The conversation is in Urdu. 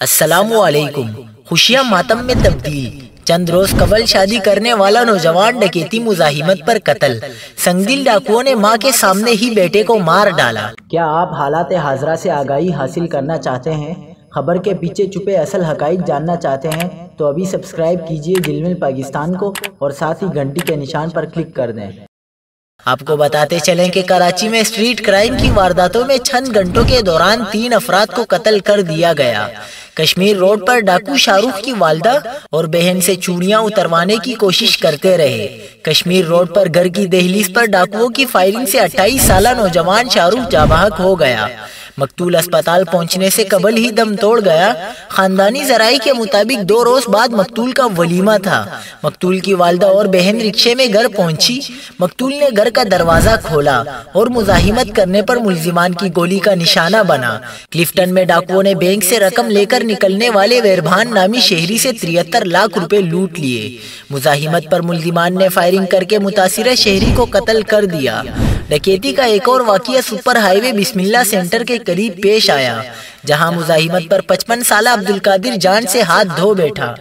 السلام علیکم۔ خوشیاں ماتم میں تبدیل۔ چند روز قبل شادی کرنے والا نوجوان ڈکیتی مزاحمت پر قتل۔ سنگدل ڈاکوؤں نے ماں کے سامنے ہی بیٹے کو مار ڈالا۔ کیا آپ حالات حاضرہ سے آگاہی حاصل کرنا چاہتے ہیں؟ خبر کے پیچھے چھپے اصل حقائق جاننا چاہتے ہیں تو ابھی سبسکرائب کیجئے جلمل پاکستان کو اور ساتھ ہی گھنٹی کے نشان پر کلک کر دیں۔ آپ کو بتاتے چلیں کہ کراچی میں اسٹریٹ کرائم کی وارداتوں میں چند گھنٹوں کے دوران 3 افراد کو قتل کر دیا گیا۔ کشمیر روڈ پر ڈاکو شاہ رخ کی والدہ اور بہن سے چوڑیاں اتروانے کی کوشش کرتے رہے۔ کشمیر روڈ پر گھر کی دہلیز پر ڈاکوؤں کی فائرنگ سے 28 سالہ نوجوان شاہ رخ جاں بحق ہو گیا۔ مقتول اسپتال پہنچنے سے قبل ہی دم توڑ گیا۔ خاندانی ذرائع کے مطابق 2 روز بعد مقتول کا ولیمہ تھا۔ مقتول کی والدہ اور بہن رکشے میں گھر پہنچی۔ مقتول نے گھر کا دروازہ کھولا اور مزاحمت کرنے پر ملزمان کی گولی کا نشانہ بنا۔ کلفٹن میں ڈاکوؤں نے بینک سے رقم لے کر نکلنے والے ویربھان نامی شہری سے 73 لاکھ روپے لوٹ لیے۔ مزاحمت پر ملزمان نے فائرنگ کر کے متاثرہ شہری کو قتل کر دیا۔ ڈکیتی کا ایک اور واقعہ سپر ہائی وے بسم اللہ سینٹر کے قریب پیش آیا، جہاں مزاحمت پر 55 سالہ عبدالقادر جان سے ہاتھ دھو بیٹھا۔